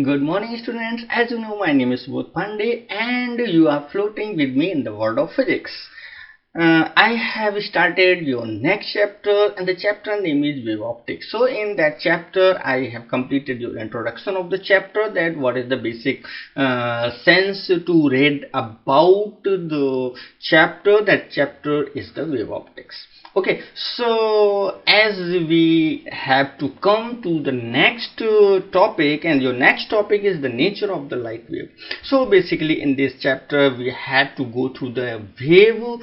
Good morning, students. As you know, my name is Bodh Pandey, and you are floating with me in the world of physics. I have started your next chapter, and the chapter name is wave optics. So, in that chapter, I have completed your introduction of the chapter. That what is the basic sense to read about the chapter. That chapter is the wave optics. Okay, so as we have to come to the next topic, and your next topic is the nature of the light wave. So basically in this chapter we have to go through the wave,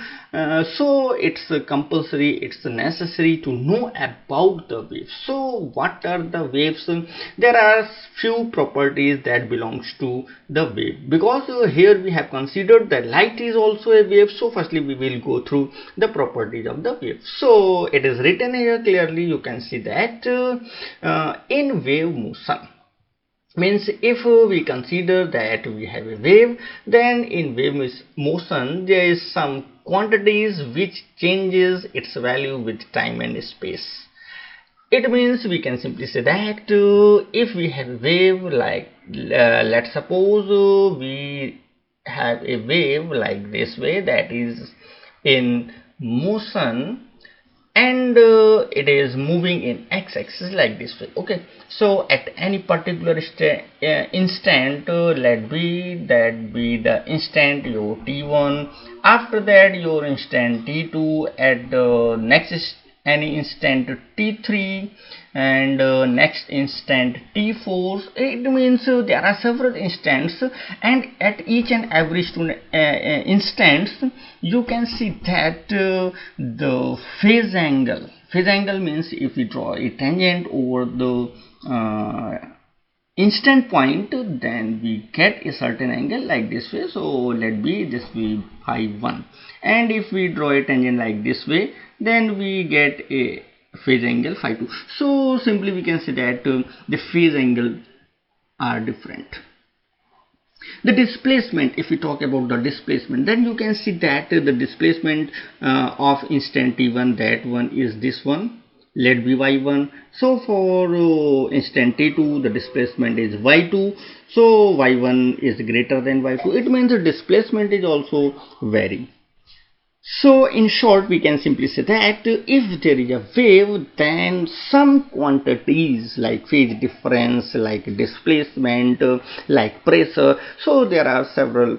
so it's compulsory, it's necessary to know about the waves. So what are the waves? There are few properties that belongs to the wave, because here we have considered that light is also a wave. So firstly we will go through the properties of the wave. So it is written here clearly, you can see that in wave motion, means if we consider that we have a wave, then in wave motion there is some quantities which changes its value with time and space. It means we can simply say that if we have a wave like let's suppose we have a wave like this way, that is in motion, and it is moving in x-axis like this way. Okay, so at any particular instant, let be that be the instant your t1, after that your instant t2, at the next any instant t3, and next instant t4. It means there are several instants, and at each and every instance you can see that the phase angle means if we draw a tangent over the instant point, then we get a certain angle like this way. So let be this be phi 1, and if we draw a tangent like this way, then we get a phase angle phi 2. So simply we can say that the phase angle are different. The displacement, if we talk about the displacement, then you can see that the displacement of instant t1, that one is this one, let be y1. So for instant t2 the displacement is y2, so y1 is greater than y2. It means the displacement is also vary. So in short we can simply say that if there is a wave, then some quantities like phase difference, like displacement, like pressure, so there are several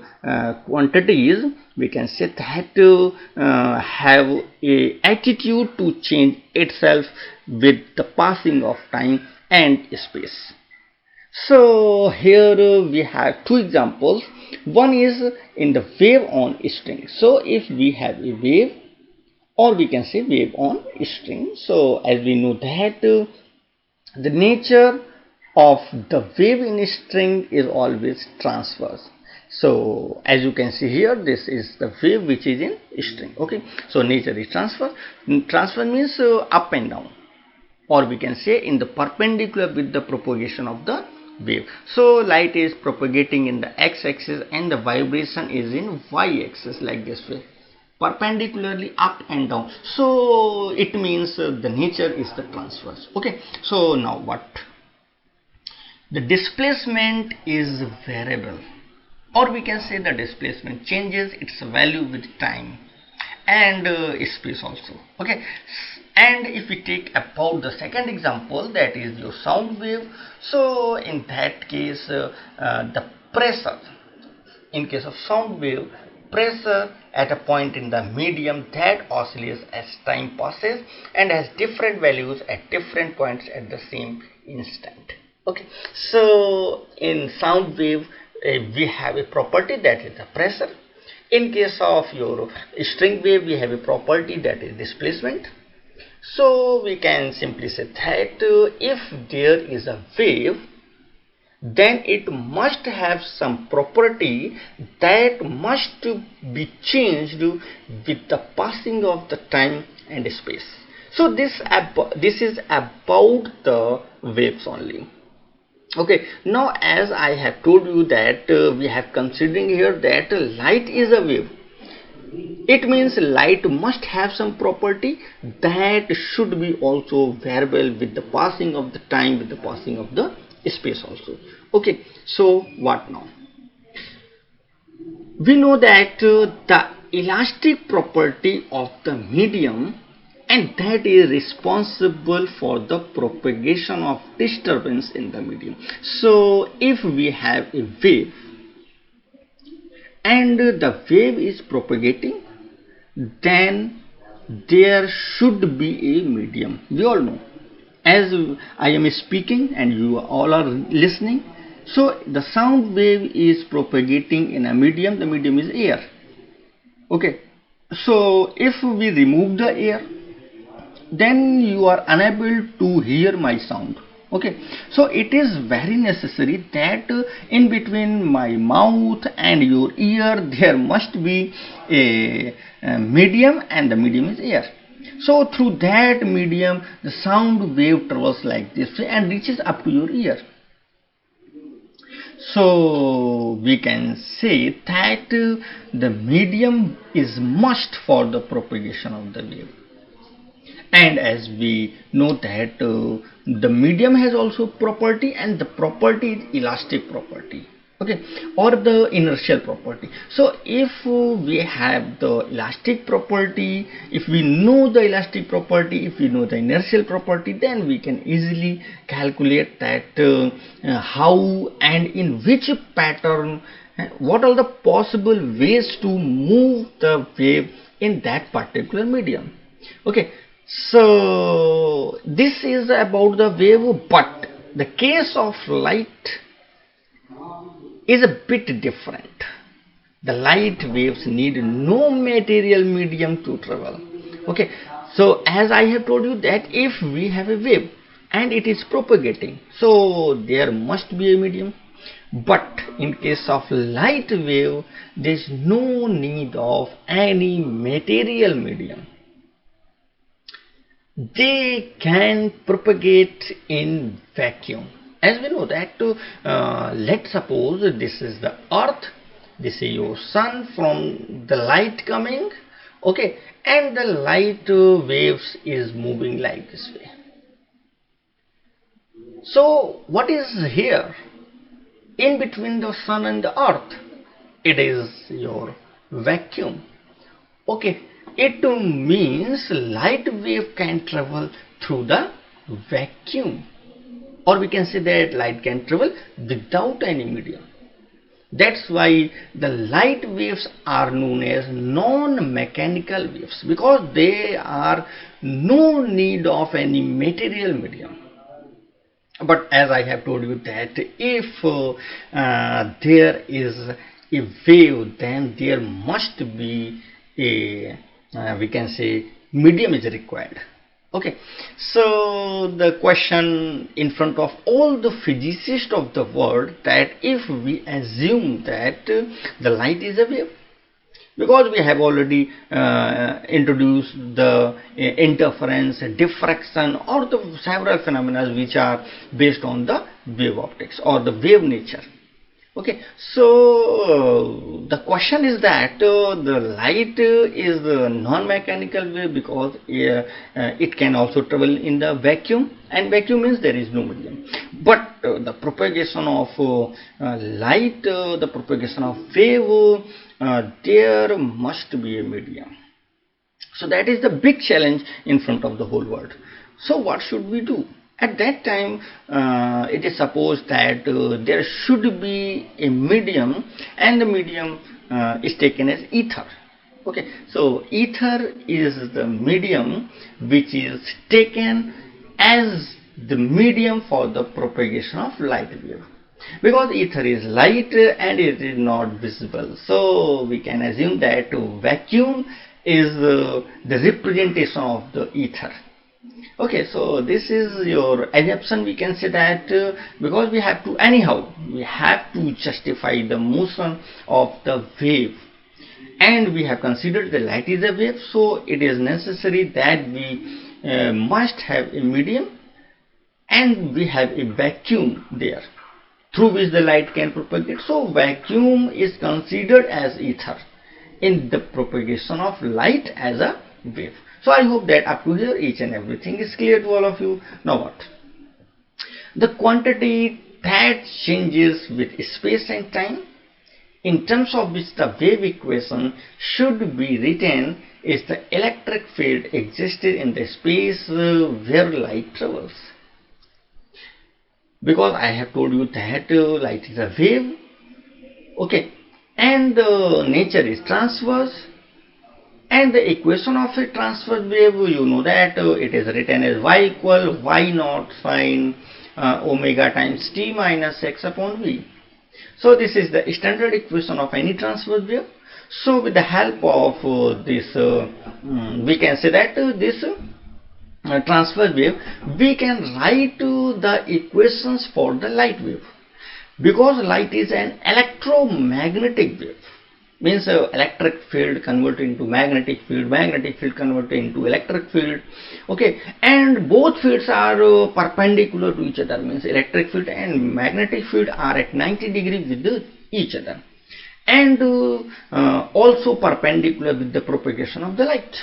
quantities we can say that have a attitude to change itself with the passing of time and space. So here we have two examples. One is in the wave on string. So if we have a wave, or we can say wave on string, so as we know that the nature of the wave in string is always transverse. So as you can see here, this is the wave which is in string. Okay, so nature is transverse. Transverse means up and down, or we can say in the perpendicular with the propagation of the wave. So light is propagating in the x-axis and the vibration is in y-axis like this way, perpendicularly up and down. So it means the nature is the transverse. Okay, so now what? The displacement is variable, or we can say the displacement changes its value with time and space also. Okay, and if we take about the second example, that is your sound wave, so in that case the pressure, in case of sound wave, pressure at a point in the medium that oscillates as time passes and has different values at different points at the same instant. Okay, so in sound wave we have a property, that is the pressure. In case of your string wave we have a property, that is displacement. So we can simply say that if there is a wave, then it must have some property that must be changed with the passing of the time and space. So this is about the waves only. Okay, now as I have told you that we have considering here that light is a wave. It means light must have some property that should be also variable with the passing of the time, with the passing of the space also. Okay, so what now? We know that the elastic property of the medium, and that is responsible for the propagation of disturbance in the medium. So if we have a wave and the wave is propagating, then there should be a medium. We all know, as I am speaking and you all are listening, so the sound wave is propagating in a medium. The medium is air. Okay, so if we remove the air, then you are unable to hear my sound. Okay, so it is very necessary that in between my mouth and your ear there must be a medium, and the medium is air. So through that medium the sound wave travels like this and reaches up to your ear. So we can say that the medium is must for the propagation of the wave. And as we know that the medium has also property, and the property is elastic property, okay, or the inertial property. So if we have the elastic property, if we know the elastic property, if we know the inertial property, then we can easily calculate that how and in which pattern, what are the possible ways to move the wave in that particular medium. Okay, so this is about the wave, but the case of light is a bit different. The light waves need no material medium to travel. Okay, so as I have told you that if we have a wave and it is propagating, so there must be a medium. But in case of light wave, there is no need of any material medium. They can propagate in vacuum. As we know that, let's suppose this is the earth, this is your sun, from the light coming, okay, and the light waves is moving like this way. So what is here in between the sun and the earth? It is your vacuum. Okay, it means light wave can travel through the vacuum, or we can say that light can travel without any medium. That's why the light waves are known as non-mechanical waves, because they are no need of any material medium. But as I have told you that if there is a wave, then there must be a we can say medium is required. Okay, so the question in front of all the physicists of the world, that if we assume that the light is a wave, because we have already introduced the interference, diffraction, or the several phenomena which are based on the wave optics or the wave nature. Okay, so the question is that the light is the non-mechanical wave because it can also travel in the vacuum, and vacuum means there is no medium. But the propagation of light, the propagation of wave, there must be a medium. So that is the big challenge in front of the whole world. So what should we do? At that time, it is supposed that there should be a medium, and the medium is taken as ether. Okay, so ether is the medium which is taken as the medium for the propagation of light wave. Because ether is light and it is not visible, so we can assume that vacuum is the representation of the ether. Okay, so this is your assumption. We can say that because we have to justify the motion of the wave, and we have considered the light is a wave, so it is necessary that we must have a medium, and we have a vacuum there through which the light can propagate. So vacuum is considered as ether in the propagation of light as a wave. So I hope that up to here each and everything is clear to all of you. Now what? The quantity that changes with space and time, in terms of which the wave equation should be written is the electric field existed in the space where light travels. Because I have told you that light is a wave, okay, and the nature is transverse, and the equation of a transverse wave, you know that it is written as y equal y naught sine omega times t minus x upon v. So this is the standard equation of any transverse wave. So with the help of this, we can say that this transverse wave, we can write the equations for the light wave. Because light is an electromagnetic wave, means electric field converted into magnetic field converted into electric field, okay, and both fields are perpendicular to each other, means electric field and magnetic field are at 90 degrees with each other, and also perpendicular with the propagation of the light.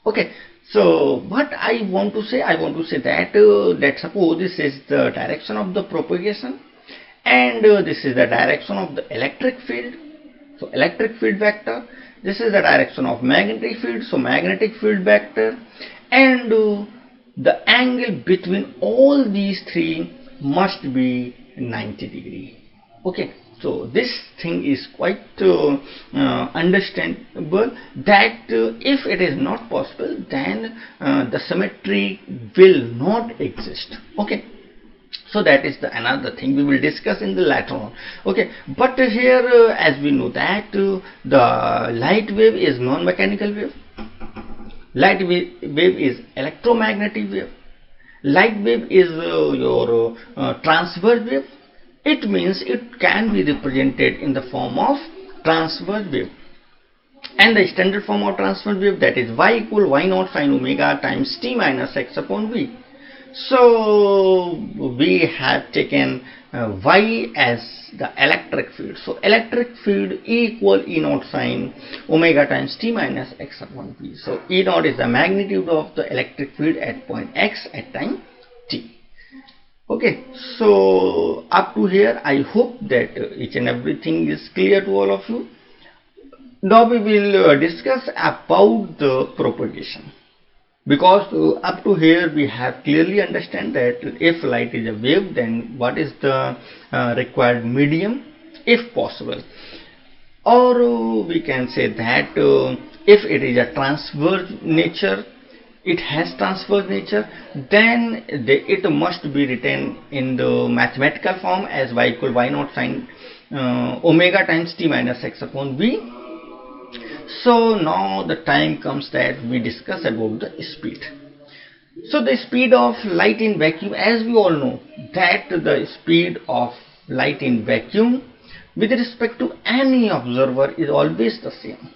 Okay, so what I want to say that that suppose this is the direction of the propagation, and this is the direction of the electric field. So electric field vector, this is the direction of magnetic field, so magnetic field vector, and the angle between all these three must be 90 degree. Okay, so this thing is quite understandable, that if it is not possible, then the symmetry will not exist. Okay, so that is the another thing we will discuss in the later on. Okay, but here as we know that the light wave is non-mechanical wave, light wave is electromagnetic wave, light wave is your transverse wave. It means it can be represented in the form of transverse wave, and the standard form of transverse wave, that is y equal y naught sine omega times t minus x upon v. So we have taken y as the electric field. So electric field E equal E naught sine omega times t minus x upon v. So E naught is the magnitude of the electric field at point x at time t. Okay, so up to here I hope that each and everything is clear to all of you. Now we will discuss about the propagation. Because up to here we have clearly understand that if light is a wave, then what is the required medium if possible, or we can say that if it is a transverse nature, it has transverse nature, then it must be written in the mathematical form as y equal y naught sine omega times t minus x upon v. So now the time comes that we discuss about the speed. So the speed of light in vacuum, as we all know that the speed of light in vacuum with respect to any observer is always the same.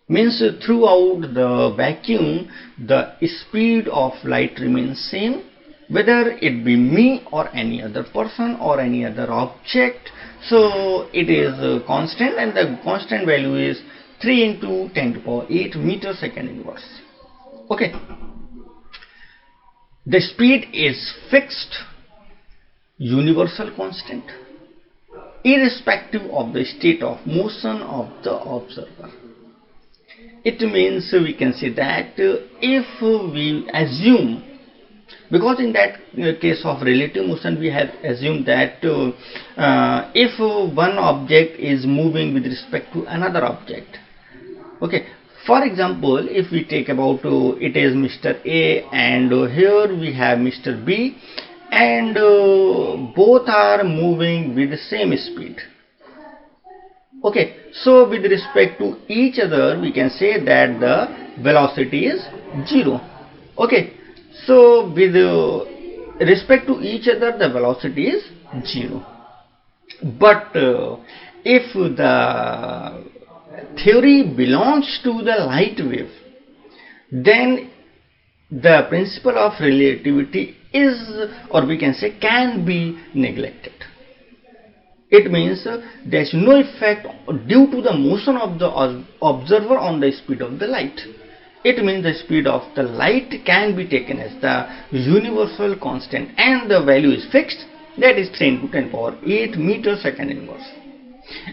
Means throughout the vacuum the speed of light remains same, whether it be me or any other person or any other object. So it is constant, and the constant value is 3 into 10 to the power 8 meter second inverse. Okay, the speed is fixed, universal constant, irrespective of the state of motion of the observer. It means we can say that if we assume, because in that case of relative motion we have assumed that if one object is moving with respect to another object. Okay, for example, if we take about it is Mr. A and here we have Mr. B, and both are moving with the same speed. Okay, so with respect to each other we can say that the velocity is 0. Okay, so with respect to each other the velocity is 0. But if the theory belongs to the light wave, then the principle of relativity is, or we can say, can be neglected. It means there is no effect due to the motion of the observer on the speed of the light. It means the speed of the light can be taken as the universal constant and the value is fixed, that is 3 into 10 power 8 meter second inverse.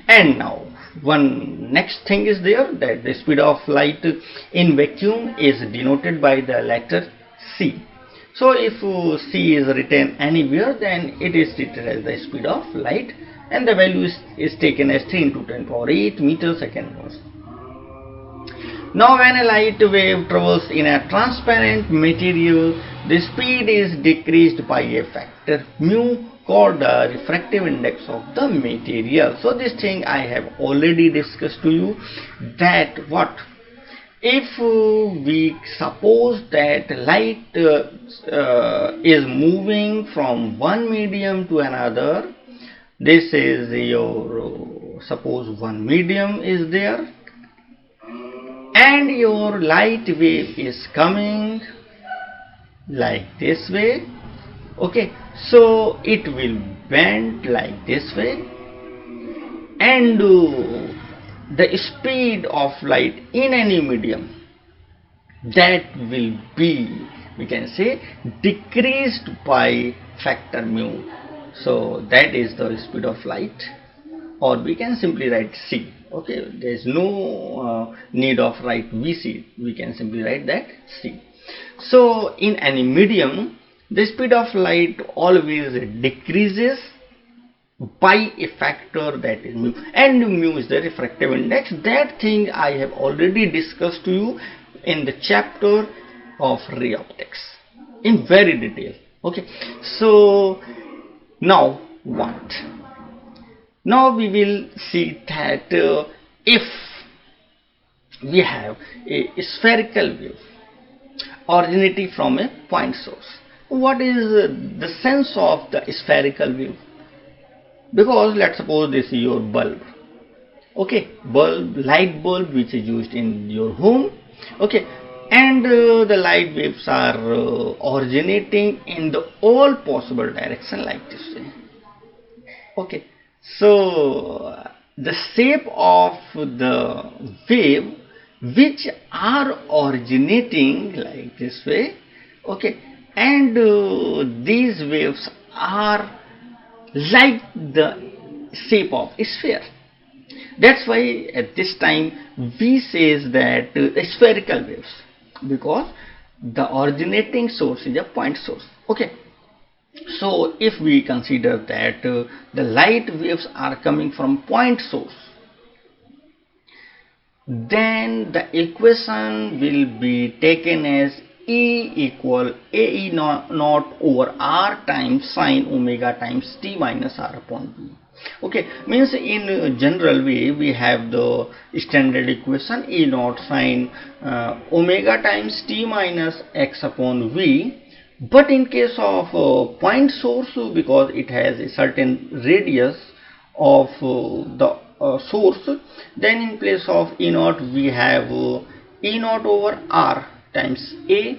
And now one next thing is there, that the speed of light in vacuum is denoted by the letter c. So if c is written anywhere, then it is treated as the speed of light, and the value is taken as 3 into 10 power 8 meter second inverse. Now when a light wave travels in a transparent material, the speed is decreased by a factor mu called the refractive index of the material. So this thing I have already discussed to you, that what if we suppose that light is moving from one medium to another. This is your suppose one medium is there, and your light wave is coming like this way. Okay, so it will bend like this way, and the speed of light in any medium, that will be, we can say, decreased by factor mu. So that is the speed of light, or we can simply write c. Okay, there is no need of write vc, we can simply write that c. So in any medium, the speed of light always decreases by a factor, that is mu, and mu is the refractive index. That thing I have already discussed to you in the chapter of ray optics in very detail. Okay, so now what? Now we will see that if we have a spherical wave originating from a point source, what is the sense of the spherical wave? Because let's suppose this is your bulb. Okay, light bulb which is used in your home. Okay, and the light waves are originating in the all possible direction like this way. Okay, so the shape of the wave which are originating like this way. Okay, and these waves are like the shape of a sphere. That's why at this time we says that spherical waves, because the originating source is a point source. Okay, so if we consider that the light waves are coming from point source, then the equation will be taken as E equal AE naught over R times sine omega times T minus R upon V. Okay, means in a general way we have the standard equation E naught sine omega times T minus X upon V. But in case of point source, because it has a certain radius of the source, then in place of E naught we have E naught over R times A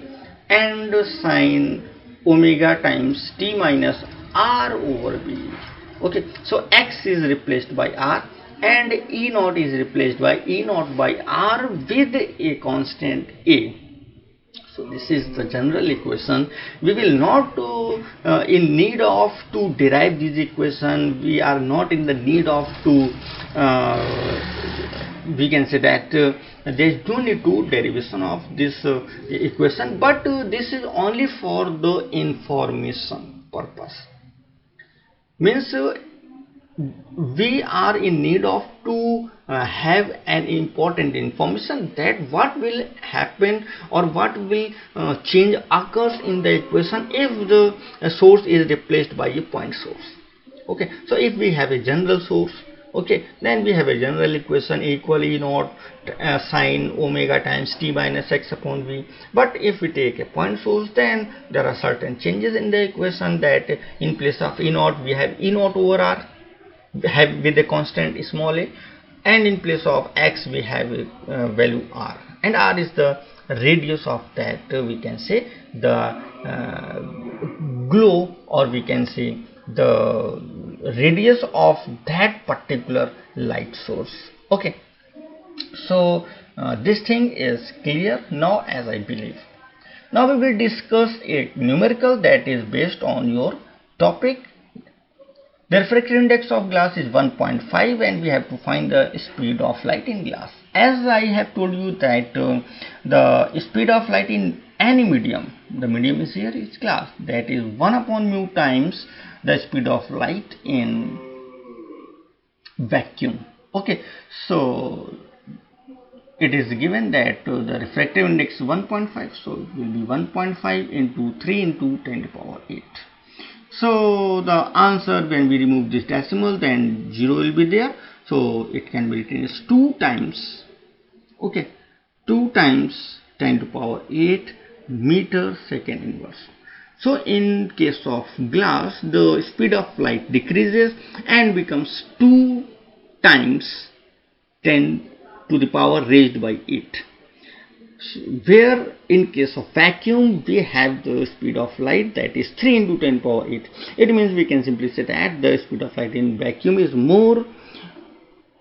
and sine omega times T minus R over V. Okay, so X is replaced by R and E naught is replaced by E naught by R with a constant A. So this is the general equation. We will not in need of to derive this equation. We are not in the need of to we can say that there is no need to derivation of this equation, but this is only for the information purpose. Means we are in need of to have an important information, that what will happen or what will change occurs in the equation if the source is replaced by a point source. Okay, so if we have a general source, okay, then we have a general equation equal E naught sine omega times T minus X upon V. But if we take a point source, then there are certain changes in the equation, that in place of E naught we have E naught over R have with a constant small a, and in place of X we have a value R, and R is the radius of that we can say the glow, or we can say the radius of that particular light source. Okay, so this thing is clear now, as I believe. Now we will discuss a numerical that is based on your topic, The refractive index of glass is 1.5 and we have to find the speed of light in glass. As I have told you that the speed of light in any medium, the medium is here, is glass, that is 1 upon mu times the speed of light in vacuum. Okay, so it is given that the refractive index is 1.5, so it will be 1.5 into 3 into 10 to the power 8. So the answer, when we remove this decimal, then 0 will be there, so it can be written as 2 times, okay, 2 times 10 to the power 8 meter second inverse. So in case of glass, the speed of light decreases and becomes 2 times 10 to the power raised by 8. Where in case of vacuum we have the speed of light that is 3 into 10 to the power 8. It means we can simply say that the speed of light in vacuum is more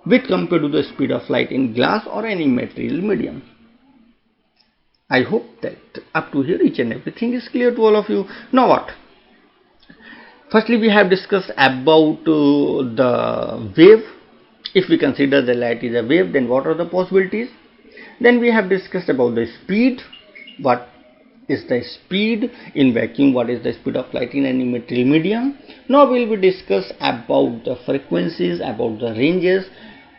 with compared to the speed of light in glass or any material medium. I hope that up to here each and everything is clear to all of you. Now what? Firstly, we have discussed about the wave. If we consider the light is a wave, then what are the possibilities? Then we have discussed about the speed. What is the speed in vacuum? What is the speed of light in any material medium? Now we will discuss about the frequencies, about the ranges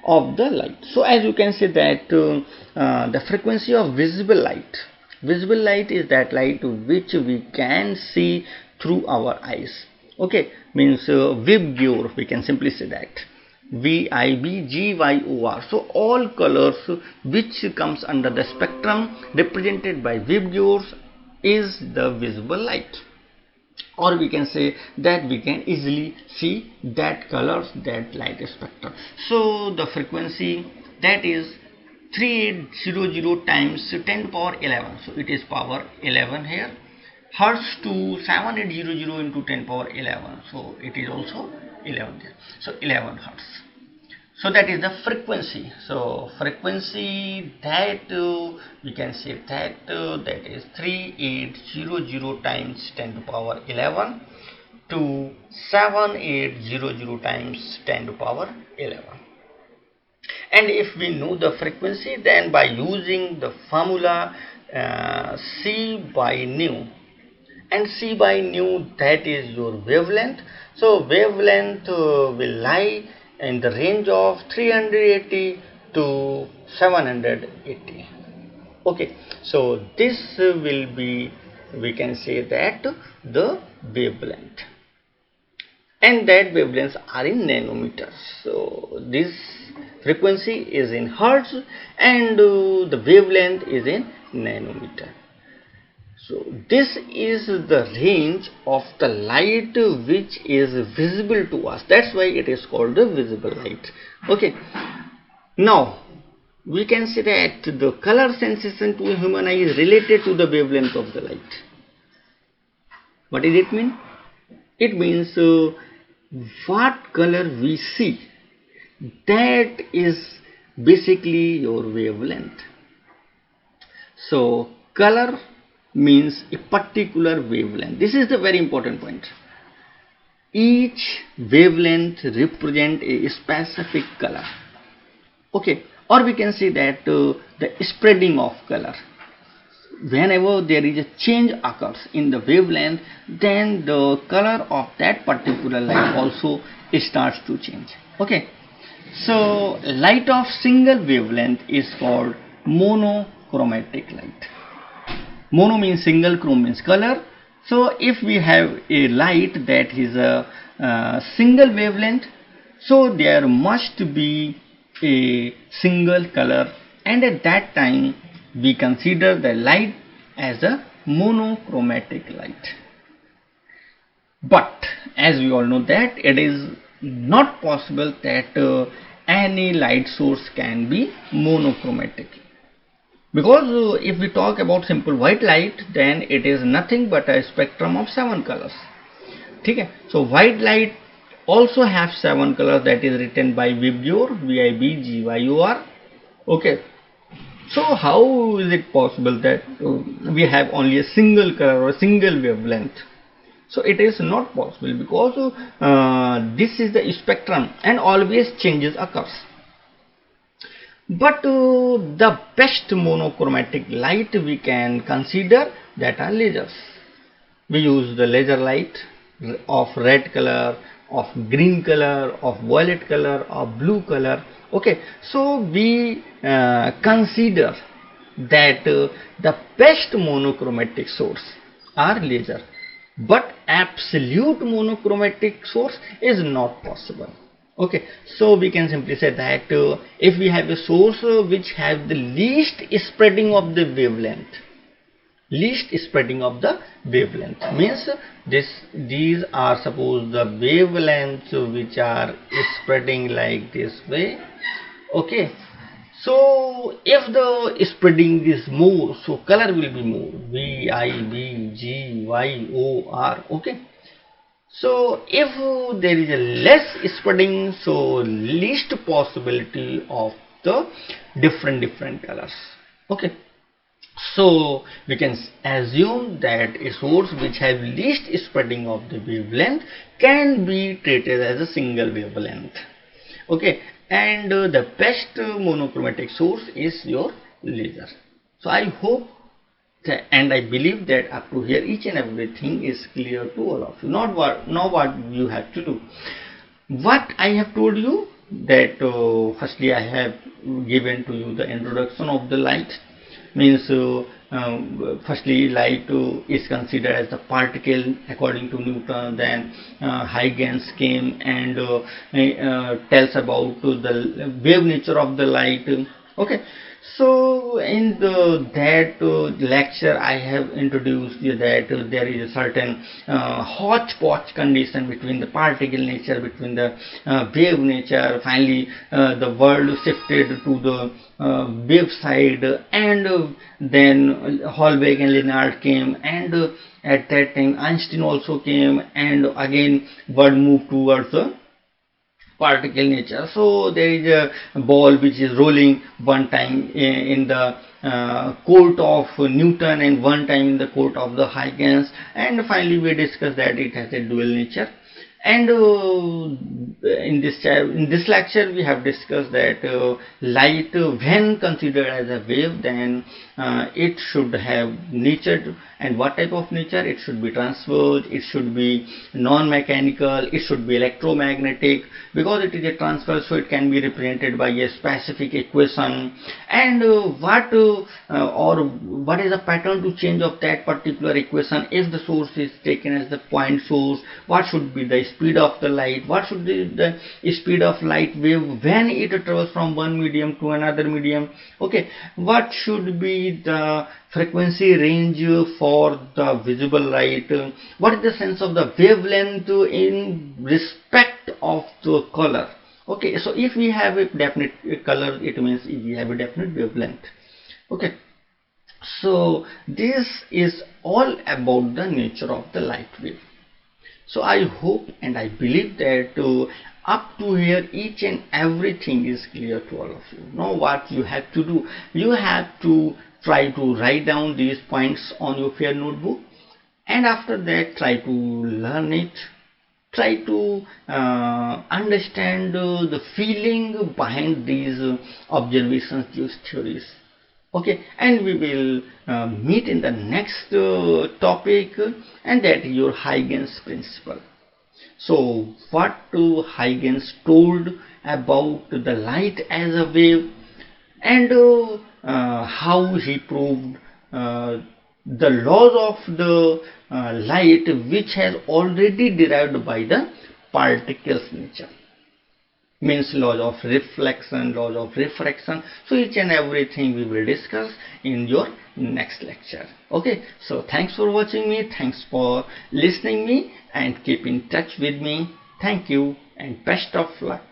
of the light. So as you can see that the frequency of visible light. Visible light is that light which we can see through our eyes. Okay, means Vibgyor, we can simply say that. Vibgyor. So all colors which comes under the spectrum represented by Vibgyors is the visible light, or we can say that we can easily see that colors, that light spectrum. So the frequency, that is 3800 times 10 to the power 11, so it is power 11 here, hertz to 7800 into 10 to the power 11, so it is also 11 there, so 11 hertz. So that is the frequency. So frequency that we can say that that is 3800 times 10 to the power 11 to 7800 times 10 to the power 11. And if we know the frequency, then by using the formula C by nu, and C by nu, that is your wavelength. So wavelength will lie in the range of 380 to 780. Okay, so this will be, we can say that the wavelength, and that wavelengths are in nanometers. So this frequency is in hertz and the wavelength is in nanometer. So this is the range of the light which is visible to us. That's why it is called the visible light. Okay. Now we can say that the color sensation to a human eye is related to the wavelength of the light. What does it mean? It means what color we see, that is basically your wavelength. So color means a particular wavelength. This is the very important point. Each wavelength represents a specific color. Okay, or we can say that the spreading of color. Whenever there is a change occurs in the wavelength, then the color of that particular light also starts to change. Okay, so light of single wavelength is called monochromatic light. Mono means single, chrome means color. So if we have a light that is a single wavelength, so there must be a single color, and at that time we consider the light as a monochromatic light. But as we all know that it is not possible that any light source can be monochromatic. Because if we talk about simple white light, then it is nothing but a spectrum of 7 colors. Okay? So white light also have 7 colors, that is written by Vibgyor, Vibgyor. Okay. So how is it possible that we have only a single color or a single wavelength? So it is not possible, because this is the spectrum and always changes occurs. But the best monochromatic light we can consider that are lasers. We use the laser light of red color, of green color, of violet color, of blue color. Okay, so we consider that the best monochromatic source are laser, but absolute monochromatic source is not possible. Okay, so we can simply say that if we have a source which has the least spreading of the wavelength, means these are suppose the wavelengths which are spreading like this way. Okay, so if the spreading is more, so color will be more, V I B G Y O R. Okay, so if there is a less spreading, so least possibility of the different colors. Okay, so we can assume that a source which has least spreading of the wavelength can be treated as a single wavelength. Okay, and the best monochromatic source is your laser. So I hope and I believe that up to here each and everything is clear to all of you. Now what you have to do. What I have told you that firstly I have given to you the introduction of the light. Means firstly light is considered as the particle according to Newton. Then Huygens came and tells about the wave nature of the light. Okay, so in that lecture I have introduced you that there is a certain hodgepodge condition between the particle nature, between the wave nature. Finally the world shifted to the wave side, and then Holbein and Leonard came, and at that time Einstein also came, and again world moved towards the particle nature. So there is a ball which is rolling one time in the court of Newton and one time in the court of the Huygens, and finally we discussed that it has a dual nature. And in this lecture we have discussed that light when considered as a wave, then it should have nature. And what type of nature? It should be transverse, it should be non-mechanical, it should be electromagnetic, because it is a transverse, so it can be represented by a specific equation. And what is the pattern to change of that particular equation if the source is taken as the point source? What should be the speed of the light? What should be the speed of light wave when it travels from one medium to another medium? Okay, what should be the frequency range for the visible light? What is the sense of the wavelength in respect of the color? Okay, so if we have a definite color, it means if we have a definite wavelength. Okay, so this is all about the nature of the light wave. So I hope and I believe that up to here each and everything is clear to all of you. Now what you have to do, you have to try to write down these points on your fair notebook, and after that try to learn it, try to understand the feeling behind these observations, these theories. Okay, and we will meet in the next topic, and that is your Huygens principle. So what Huygens told about the light as a wave, and how he proved the laws of the light which has already derived by the particles nature. Means laws of reflection, laws of refraction. So each and everything we will discuss in your next lecture. Okay, so thanks for watching me, thanks for listening me, and keep in touch with me. Thank you and best of luck.